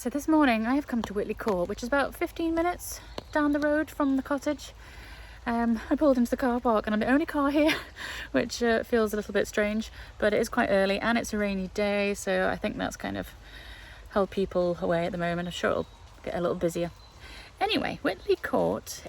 So this morning I have come to Witley Court, which is about 15 minutes down the road from the cottage. I pulled into the car park and I'm the only car here, which feels a little bit strange, but it is quite early and it's a rainy day, so I think that's kind of held people away at the moment. I'm sure it'll get a little busier. Anyway, Witley Court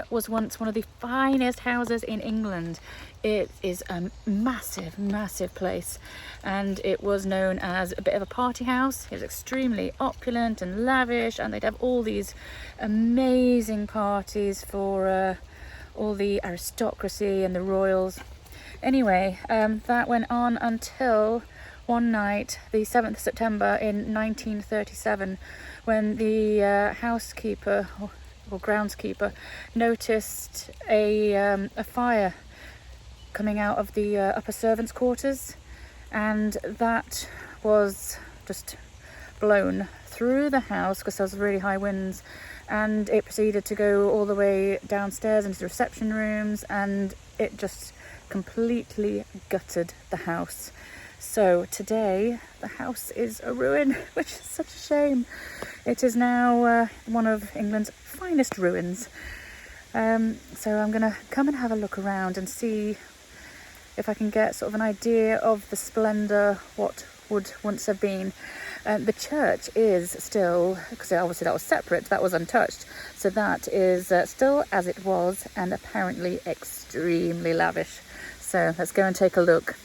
was once one of the finest houses in England. It is a massive, massive place, and it was known as a bit of a party house. It was extremely opulent and lavish, and they'd have all these amazing parties for all the aristocracy and the royals. Anyway, that went on until one night, the 7th of September in 1937, when the housekeeper or groundskeeper noticed a fire coming out of the upper servants' quarters, and that was just blown through the house because there was really high winds, and it proceeded to go all the way downstairs into the reception rooms, and it just completely gutted the house. So today the house is a ruin, which is such a shame. It is now one of England's finest ruins. So I'm going to come and have a look around and see if I can get sort of an idea of the splendour, what would once have been. The church is still, because obviously that was separate, that was untouched. So that is still as it was, and apparently extremely lavish. So let's go and take a look.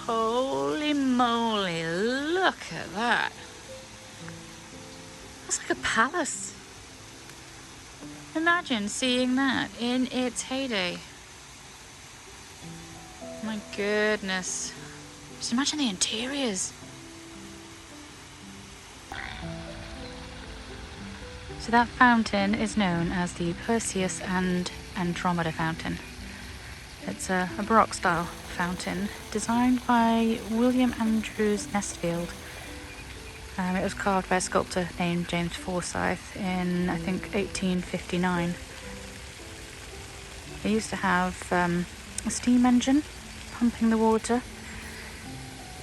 Holy moly, look at that. That's like a palace. Imagine seeing that in its heyday. My goodness. Just imagine the interiors. So that fountain is known as the Perseus and Andromeda fountain. It's a Baroque style fountain designed by William Andrews Nestfield. It was carved by a sculptor named James Forsyth in, I think, 1859. They used to have a steam engine pumping the water,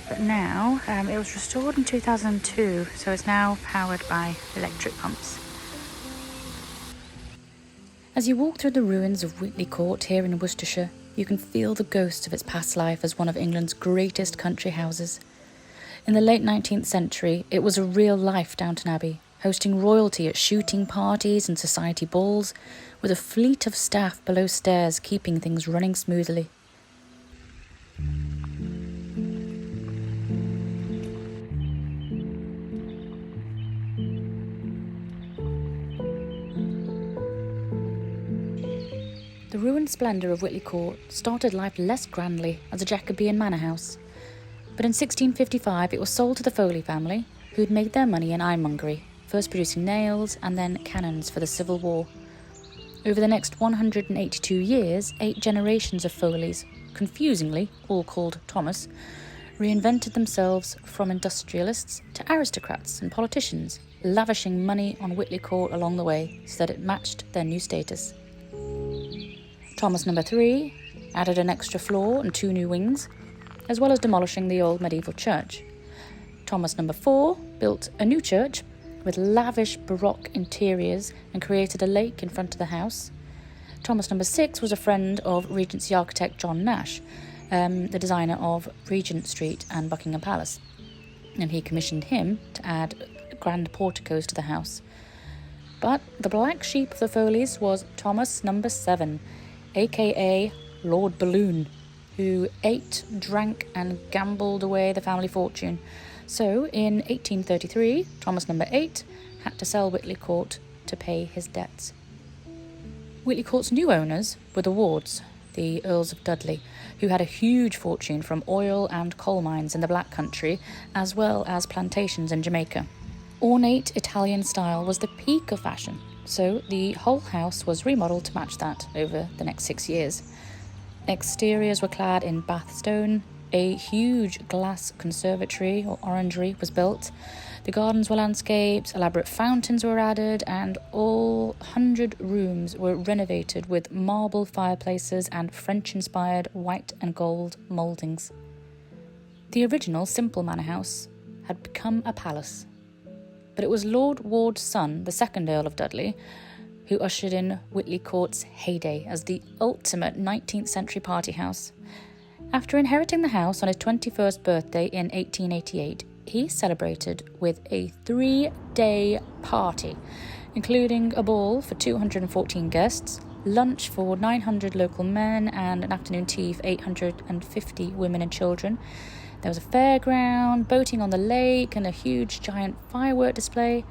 but now it was restored in 2002, so it's now powered by electric pumps. As you walk through the ruins of Witley Court here in Worcestershire, you can feel the ghost of its past life as one of England's greatest country houses. In the late 19th century, it was a real-life Downton Abbey, hosting royalty at shooting parties and society balls, with a fleet of staff below stairs keeping things running smoothly. The ruined splendour of Witley Court started life less grandly as a Jacobean manor house. But in 1655 it was sold to the Foley family, who'd made their money in ironmongery, first producing nails and then cannons for the Civil War. Over the next 182 years, 8 generations of Foleys, confusingly all called Thomas, reinvented themselves from industrialists to aristocrats and politicians, lavishing money on Witley Court along the way so that it matched their new status. Thomas No. 3 added an extra floor and 2 new wings, as well as demolishing the old medieval church. Thomas No. 4 built a new church with lavish Baroque interiors and created a lake in front of the house. Thomas No. 6 was a friend of Regency architect John Nash, the designer of Regent Street and Buckingham Palace, and he commissioned him to add grand porticos to the house. But the black sheep of the Foleys was Thomas No. 7, aka Lord Balloon, who ate, drank and gambled away the family fortune. So in 1833, Thomas No. 8 had to sell Witley Court to pay his debts. Witley Court's new owners were the Wards, the Earls of Dudley, who had a huge fortune from oil and coal mines in the Black Country, as well as plantations in Jamaica. Ornate Italian style was the peak of fashion, so the whole house was remodelled to match that over the next 6 years. Exteriors were clad in Bath stone, a huge glass conservatory or orangery was built, The gardens were landscaped, elaborate fountains were added, and all 100 rooms were renovated with marble fireplaces and French-inspired white and gold mouldings. The original simple manor house had become a palace, but it was Lord Ward's son, the second Earl of Dudley, who ushered in Witley Court's heyday as the ultimate 19th century party house. After inheriting the house on his 21st birthday in 1888, he celebrated with a 3-day party, including a ball for 214 guests, lunch for 900 local men, and an afternoon tea for 850 women and children. There was a fairground, boating on the lake, and a huge giant firework display.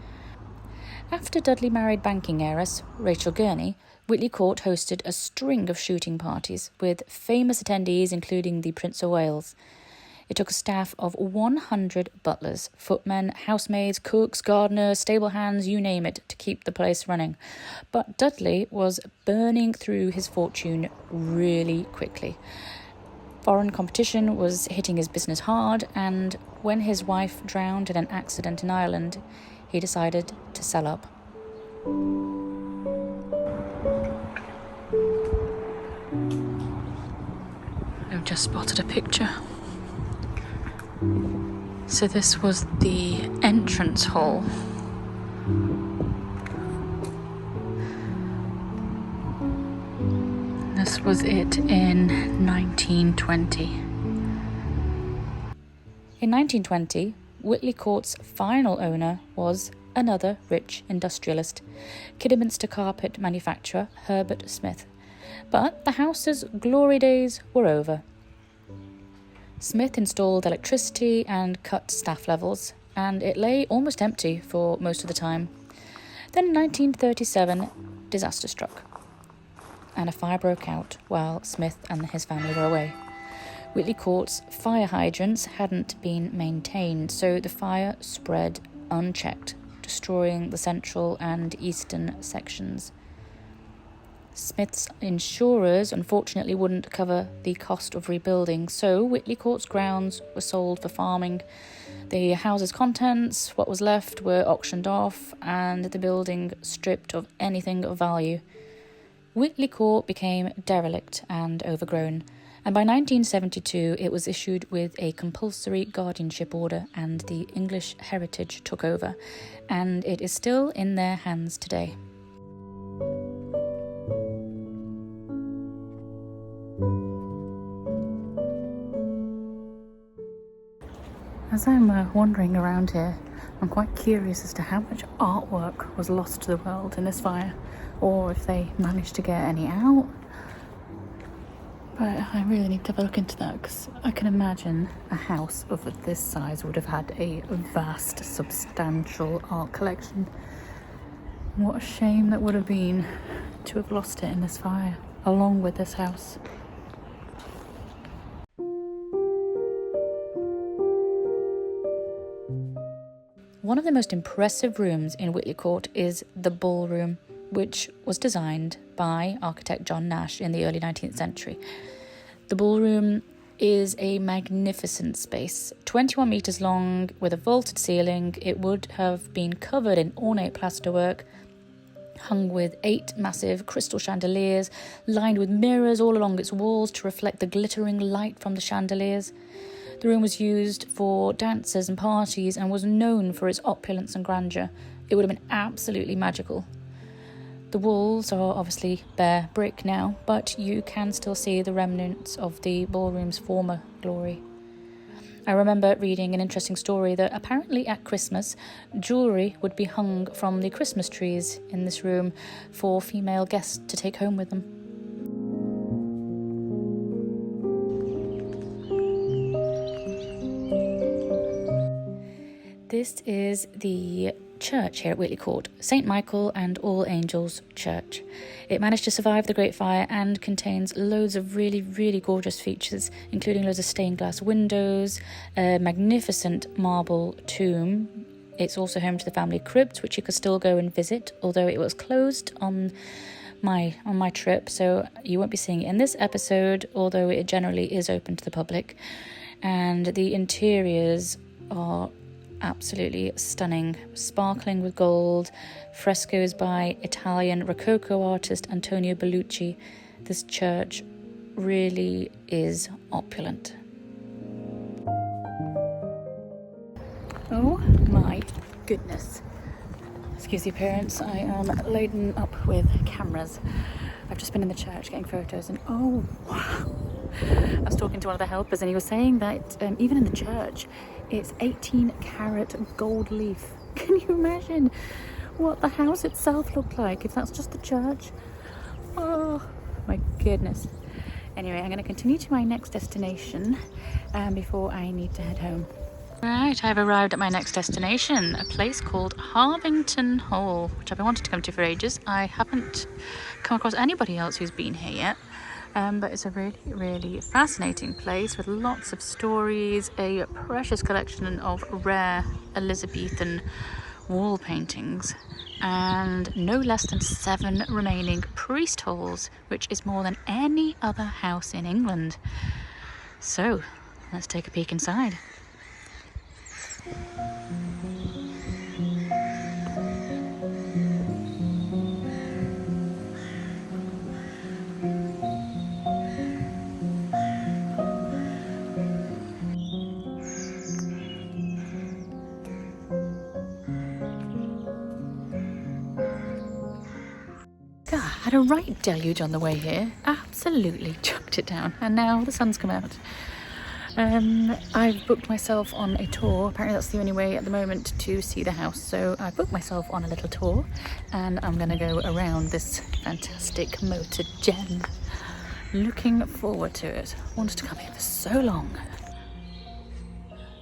After Dudley married banking heiress Rachel Gurney, Witley Court hosted a string of shooting parties with famous attendees including the Prince of Wales. It took a staff of 100 butlers, footmen, housemaids, cooks, gardeners, stable hands, you name it, to keep the place running. But Dudley was burning through his fortune really quickly. Foreign competition was hitting his business hard, and when his wife drowned in an accident in Ireland, he decided to sell up. I've just spotted a picture. So this was the entrance hall. This was it in 1920. In 1920, Witley Court's final owner was another rich industrialist, Kidderminster carpet manufacturer Herbert Smith. But the house's glory days were over. Smith installed electricity and cut staff levels, and it lay almost empty for most of the time. Then in 1937, disaster struck, and a fire broke out while Smith and his family were away. Witley Court's fire hydrants hadn't been maintained, so the fire spread unchecked, destroying the central and eastern sections. Smith's insurers unfortunately wouldn't cover the cost of rebuilding, so Witley Court's grounds were sold for farming. The house's contents, what was left, were auctioned off, and the building stripped of anything of value. Witley Court became derelict and overgrown, and by 1972 it was issued with a compulsory guardianship order, and the English Heritage took over, and it is still in their hands today. As I'm wandering around here, I'm quite curious as to how much artwork was lost to the world in this fire, or if they managed to get any out. But I really need to have a look into that, because I can imagine a house of this size would have had a vast, substantial art collection. What a shame that would have been to have lost it in this fire, along with this house. One of the most impressive rooms in Witley Court is the ballroom, which was designed by architect John Nash in the early 19th century. The ballroom is a magnificent space, 21 metres long with a vaulted ceiling. It would have been covered in ornate plasterwork, hung with 8 massive crystal chandeliers, lined with mirrors all along its walls to reflect the glittering light from the chandeliers. The room was used for dances and parties and was known for its opulence and grandeur. It would have been absolutely magical. The walls are obviously bare brick now, but you can still see the remnants of the ballroom's former glory. I remember reading an interesting story that apparently at Christmas, jewellery would be hung from the Christmas trees in this room for female guests to take home with them. This is the church here at Witley Court, St Michael and All Angels Church. It managed to survive the Great Fire and contains loads of really, really gorgeous features, including loads of stained glass windows, a magnificent marble tomb. It's also home to the family crypt, which you could still go and visit, although it was closed on my trip, so you won't be seeing it in this episode, although it generally is open to the public. And the interiors are absolutely stunning, sparkling with gold, frescoes by Italian Rococo artist Antonio Bellucci. This church really is opulent. Oh my goodness. Excuse the appearance, I am laden up with cameras. I've just been in the church getting photos and oh wow. I was talking to one of the helpers and he was saying that even in the church it's 18 karat gold leaf. Can you imagine what the house itself looked like if that's just the church? Oh my goodness. Anyway, I'm going to continue to my next destination before I need to head home. Right, I've arrived at my next destination, a place called Harvington Hall, which I've been wanting to come to for ages. I haven't come across anybody else who's been here yet, but it's a really, really fascinating place with lots of stories, a precious collection of rare Elizabethan wall paintings, and no less than 7 remaining priest halls, which is more than any other house in England. So, let's take a peek inside. God, had a right deluge on the way here. Absolutely chucked it down. And now the sun's come out. I've booked myself on a tour. Apparently that's the only way at the moment to see the house. So I booked myself on a little tour and I'm going to go around this fantastic moated gem. Looking forward to it. Wanted to come here for so long.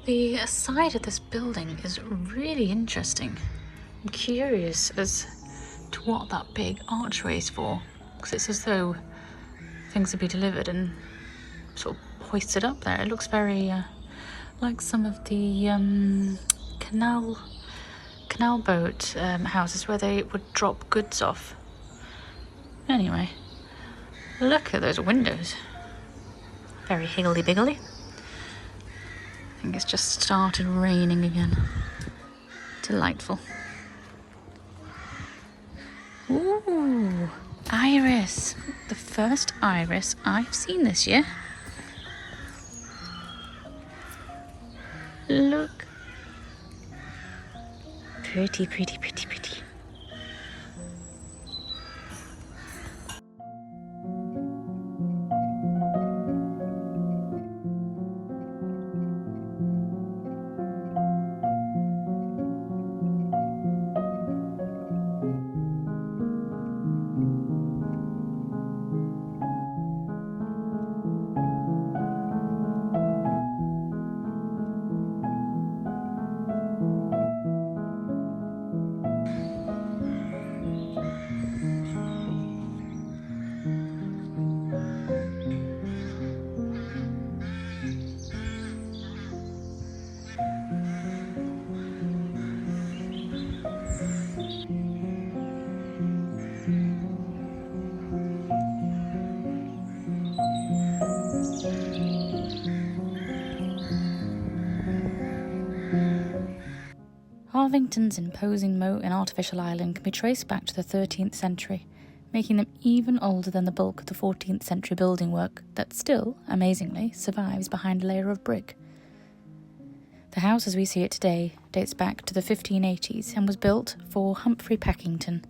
The side of this building is really interesting. I'm curious as to what that big archway is for, because it's as though things would be delivered and sort of hoisted up there. It looks very like some of the canal boat houses where they would drop goods off. Anyway, look at those windows. Very higgledy-piggledy. I think it's just started raining again. Delightful. Ooh, iris. The first iris I've seen this year. Look. Pretty, pretty, pretty, pretty. Harvington's imposing moat and artificial island can be traced back to the 13th century, making them even older than the bulk of the 14th century building work that still, amazingly, survives behind a layer of brick. The house as we see it today dates back to the 1580s and was built for Humphrey Packington.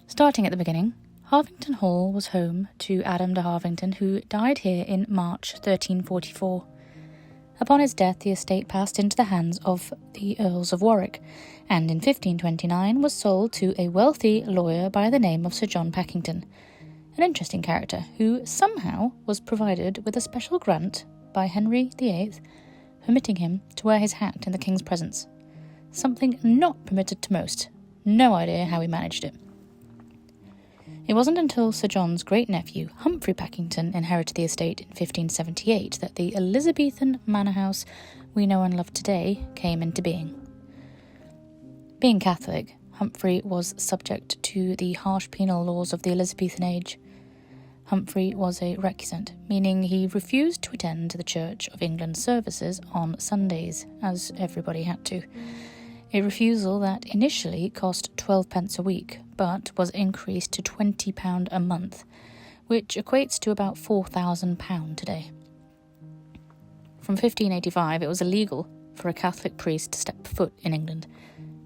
Starting at the beginning, Harvington Hall was home to Adam de Harvington, who died here in March 1344. Upon his death, the estate passed into the hands of the Earls of Warwick, and in 1529 was sold to a wealthy lawyer by the name of Sir John Packington, an interesting character who somehow was provided with a special grant by Henry VIII, permitting him to wear his hat in the king's presence, something not permitted to most. No idea how he managed it. It wasn't until Sir John's great-nephew, Humphrey Packington, inherited the estate in 1578 that the Elizabethan manor house we know and love today came into being. Being Catholic, Humphrey was subject to the harsh penal laws of the Elizabethan age. Humphrey was a recusant, meaning he refused to attend the Church of England services on Sundays, as everybody had to. A refusal that initially cost 12 pence a week, but was increased to £20 a month, which equates to about £4,000 today. From 1585, it was illegal for a Catholic priest to step foot in England,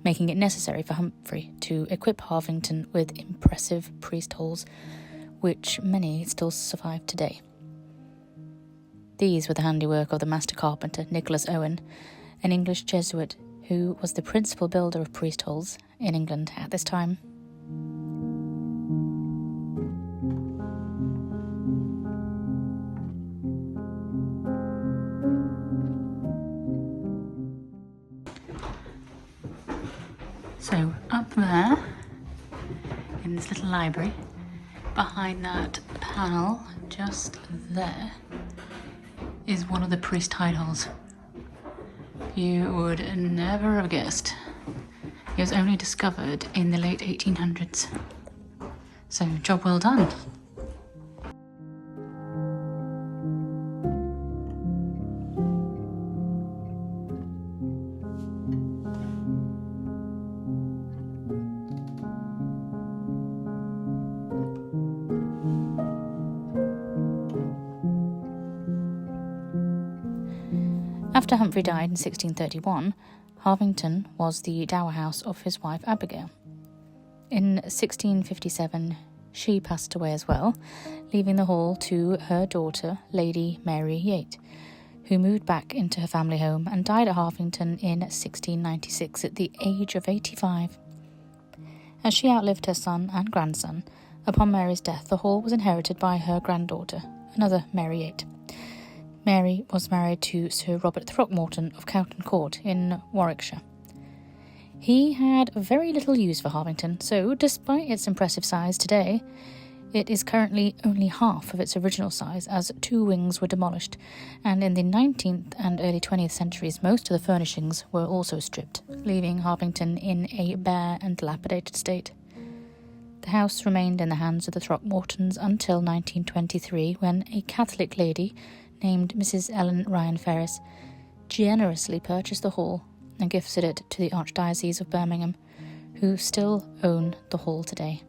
making it necessary for Humphrey to equip Harvington with impressive priest halls, which many still survive today. These were the handiwork of the master carpenter Nicholas Owen, an English Jesuit who was the principal builder of priest halls in England at this time. So up there, in this little library, behind that panel, just there, is one of the priest hide halls. You would never have guessed. It was only discovered in the late 1800s. So, job well done. After Humphrey died in 1631, Harvington was the dower house of his wife Abigail. In 1657, she passed away as well, leaving the hall to her daughter, Lady Mary Yate, who moved back into her family home and died at Harvington in 1696 at the age of 85. As she outlived her son and grandson, upon Mary's death the hall was inherited by her granddaughter, another Mary Yate. Mary was married to Sir Robert Throckmorton of Cowton Court in Warwickshire. He had very little use for Harvington, so despite its impressive size today, it is currently only half of its original size, as 2 wings were demolished, and in the 19th and early 20th centuries most of the furnishings were also stripped, leaving Harvington in a bare and dilapidated state. The house remained in the hands of the Throckmortons until 1923, when a Catholic lady named Mrs. Ellen Ryan Ferris generously purchased the hall and gifted it to the Archdiocese of Birmingham, who still own the hall today.